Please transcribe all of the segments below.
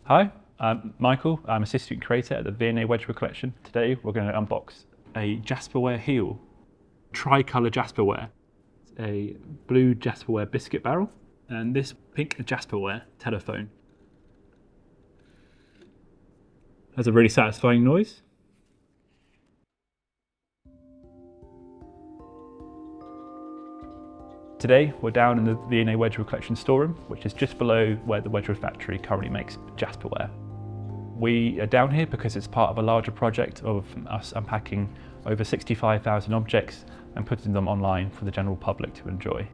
Hi, I'm Michael. I'm assistant creator at the V&A Wedgwood collection. Today we're going to unbox a Jasperware heel, tricolour Jasperware. It's a blue Jasperware biscuit barrel and this pink Jasperware telephone. Has a really satisfying noise. Today we're down in the V&A Wedgwood collection storeroom, which is just below where the Wedgwood factory currently makes Jasperware. We are down here because it's part of a larger project of us unpacking over 65,000 objects and putting them online for the general public to enjoy.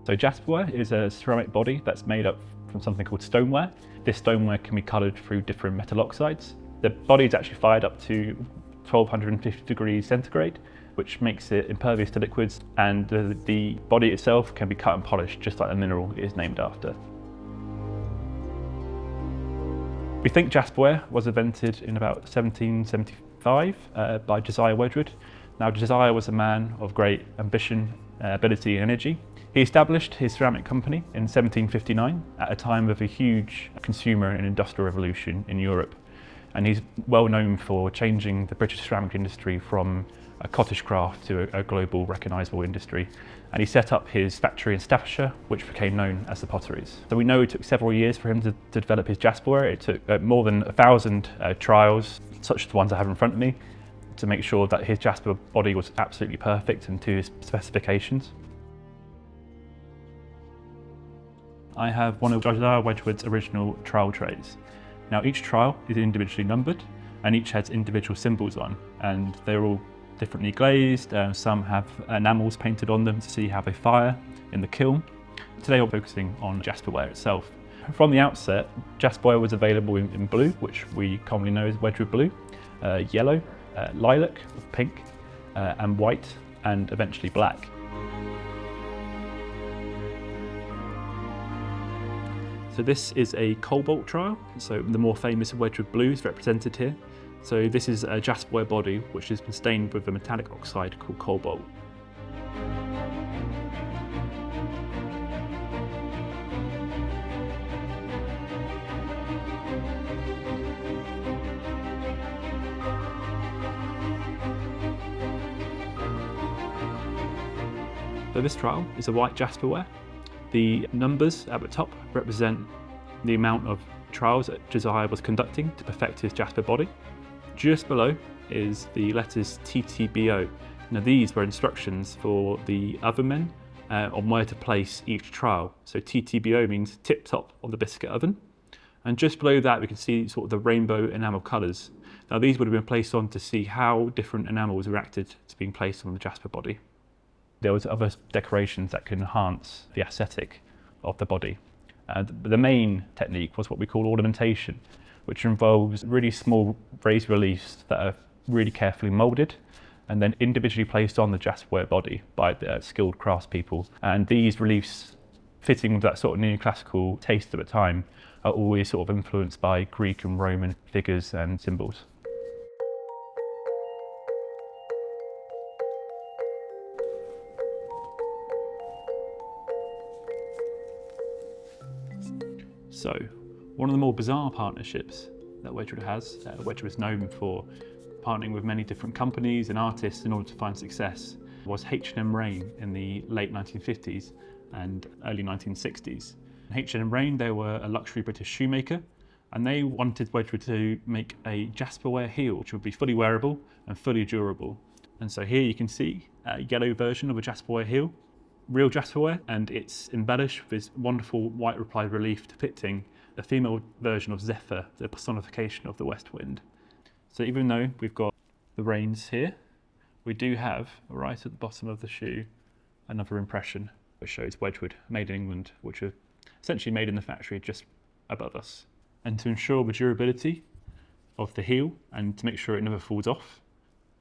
So Jasperware is a ceramic body that's made up from something called stoneware. This stoneware can be coloured through different metal oxides. The body is actually fired up to 1250 degrees centigrade, which makes it impervious to liquids, and the body itself can be cut and polished just like the mineral it is named after. We think Jasperware was invented in about 1775 by Josiah Wedgwood. Now Josiah was a man of great ambition, ability and energy. He established his ceramic company in 1759 at a time of a huge consumer and industrial revolution in Europe. And he's well known for changing the British ceramic industry from a cottage craft to a global recognisable industry. And he set up his factory in Staffordshire, which became known as the Potteries. So we know it took several years for him to develop his Jasperware. It took more than 1,000 trials, such as the ones I have in front of me, to make sure that his Jasper body was absolutely perfect and to his specifications. I have one of Josiah Wedgwood's original trial trays. Now each trial is individually numbered and each has individual symbols on, and they're all differently glazed. Some have enamels painted on them to see how they fire in the kiln. Today we're focusing on Jasperware itself. From the outset, Jasperware was available in blue, which we commonly know as Wedgwood blue, yellow, lilac, pink, and white, and eventually black. So this is a cobalt trial, so the more famous Wedgwood blue is represented here. So this is a Jasperware body which has been stained with a metallic oxide called cobalt. So this trial is a white Jasperware. The numbers at the top represent the amount of trials that Josiah was conducting to perfect his Jasper body. Just below is the letters TTBO. Now these were instructions for the ovenmen on where to place each trial. So TTBO means tip top of the biscuit oven. And just below that we can see sort of the rainbow enamel colours. Now these would have been placed on to see how different enamels reacted to being placed on the Jasper body. There was other decorations that can enhance the aesthetic of the body. The main technique was what we call ornamentation, which involves really small raised reliefs that are really carefully moulded and then individually placed on the Jasperware body by the skilled craftspeople. And these reliefs, fitting with that sort of neoclassical taste of the time, are always sort of influenced by Greek and Roman figures and symbols. So, one of the more bizarre partnerships that Wedgwood has, Wedgwood is known for partnering with many different companies and artists in order to find success, was H&M Raine in the late 1950s and early 1960s. H&M Raine, they were a luxury British shoemaker, and they wanted Wedgwood to make a Jasperware heel which would be fully wearable and fully durable. And so here you can see a yellow version of a Jasperware heel, real Jasperware, and it's embellished with this wonderful white replied relief depicting a female version of Zephyr, the personification of the west wind. So even though we've got the reins here, we do have, right at the bottom of the shoe, another impression which shows Wedgwood, made in England, which are essentially made in the factory just above us. And to ensure the durability of the heel and to make sure it never falls off,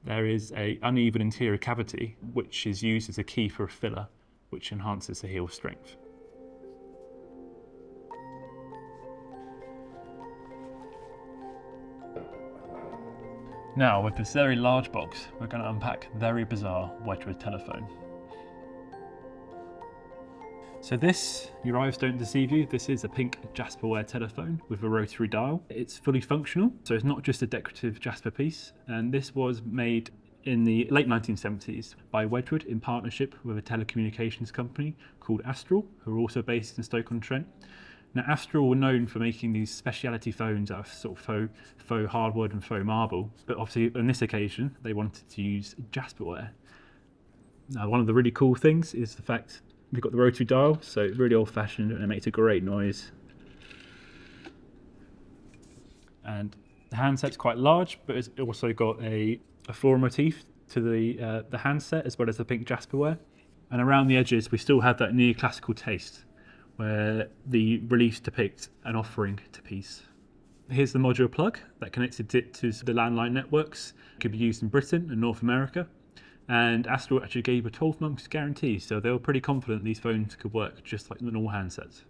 there is an uneven interior cavity which is used as a key for a filler, which enhances the heel strength. Now, with this very large box, we're going to unpack the very bizarre Wedgwood telephone. So this, your eyes don't deceive you, this is a pink Jasperware telephone with a rotary dial. It's fully functional, so it's not just a decorative Jasper piece, and this was made in the late 1970s by Wedgwood in partnership with a telecommunications company called Astral, who are also based in Stoke-on-Trent. Now Astral were known for making these speciality phones out of sort of faux hardwood and faux marble, but obviously on this occasion they wanted to use Jasperware. Now one of the really cool things is the fact we've got the rotary dial, so it's really old fashioned and it makes a great noise. And the handset's quite large, but it's also got a floral motif to the handset as well as the pink Jasperware. And around the edges we still have that neoclassical taste where the reliefs depict an offering to peace. Here's the modular plug that connected it to the landline networks. It could be used in Britain and North America. And Astral actually gave a 12-month guarantee, so they were pretty confident these phones could work just like the normal handsets.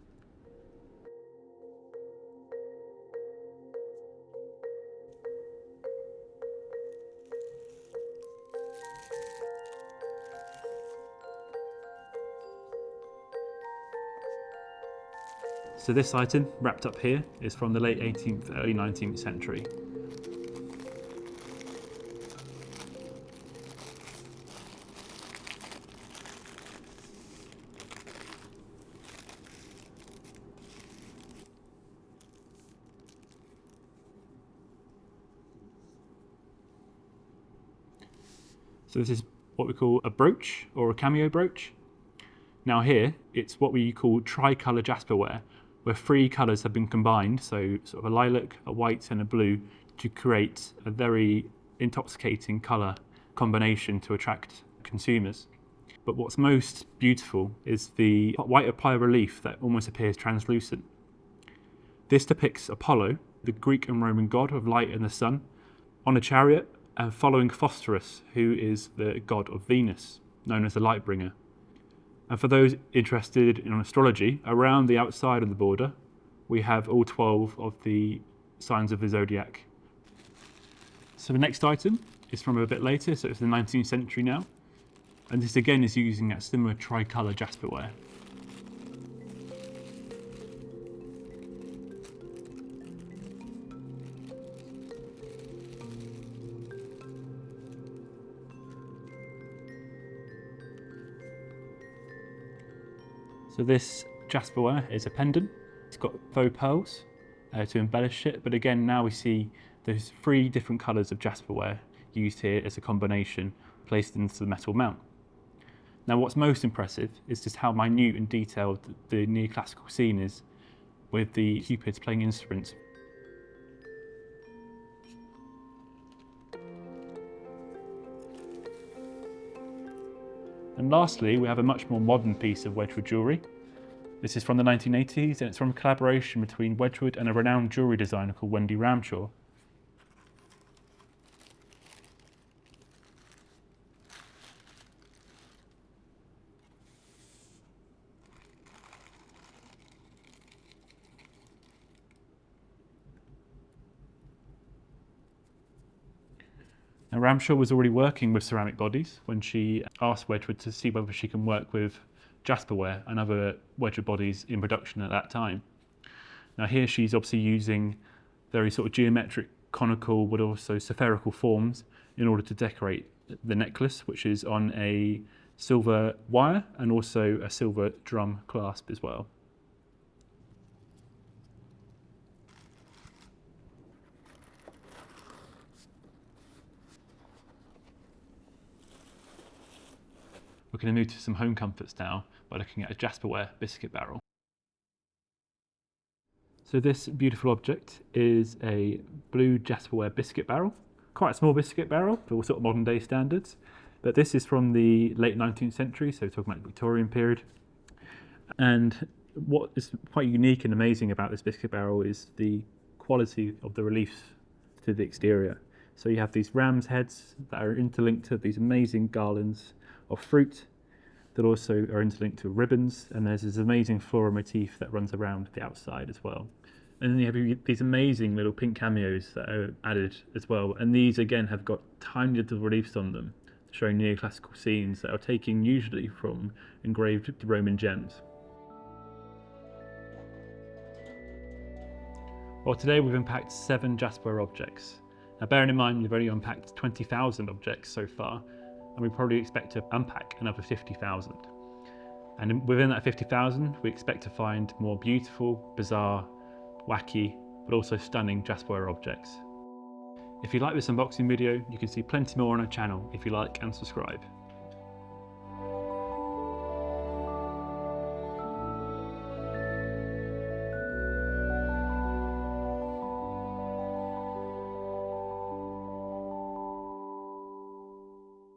So this item, wrapped up here, is from the late 18th, early 19th century. So this is what we call a brooch or a cameo brooch. Now here, it's what we call tricolour Jasperware, where three colours have been combined, so sort of a lilac, a white and a blue, to create a very intoxicating colour combination to attract consumers. But what's most beautiful is the white apply relief that almost appears translucent. This depicts Apollo, the Greek and Roman god of light and the sun, on a chariot and following Phosphorus, who is the god of Venus, known as the light bringer. And for those interested in astrology, around the outside of the border, we have all 12 of the signs of the zodiac. So the next item is from a bit later, so it's the 19th century now. And this again is using that similar tricolour Jasperware. So this Jasperware is a pendant. It's got faux pearls to embellish it, but again now we see those three different colours of Jasperware used here as a combination placed into the metal mount. Now what's most impressive is just how minute and detailed the neoclassical scene is, with the cupids playing instruments. And lastly, we have a much more modern piece of Wedgwood jewellery. This is from the 1980s and it's from a collaboration between Wedgwood and a renowned jewellery designer called Wendy Ramshaw. Now, Ramshaw was already working with ceramic bodies when she asked Wedgwood to see whether she can work with Jasperware and other Wedgwood bodies in production at that time. Now here she's obviously using very sort of geometric, conical, but also spherical forms in order to decorate the necklace, which is on a silver wire and also a silver drum clasp as well. We're going to move to some home comforts now by looking at a Jasperware biscuit barrel. So this beautiful object is a blue Jasperware biscuit barrel. Quite a small biscuit barrel for sort of modern day standards, but this is from the late 19th century, so we're talking about the Victorian period. And what is quite unique and amazing about this biscuit barrel is the quality of the reliefs to the exterior. So you have these ram's heads that are interlinked to these amazing garlands of fruit that also are interlinked to ribbons, and there's this amazing floral motif that runs around the outside as well. And then you have these amazing little pink cameos that are added as well, and these again have got tiny little reliefs on them showing neoclassical scenes that are taken usually from engraved Roman gems. Well, today we've unpacked 7 Jasperware objects. Now bearing in mind we've only unpacked 20,000 objects so far, and we probably expect to unpack another 50,000. And within that 50,000, we expect to find more beautiful, bizarre, wacky, but also stunning Jasperware objects. If you like this unboxing video, you can see plenty more on our channel if you like and subscribe.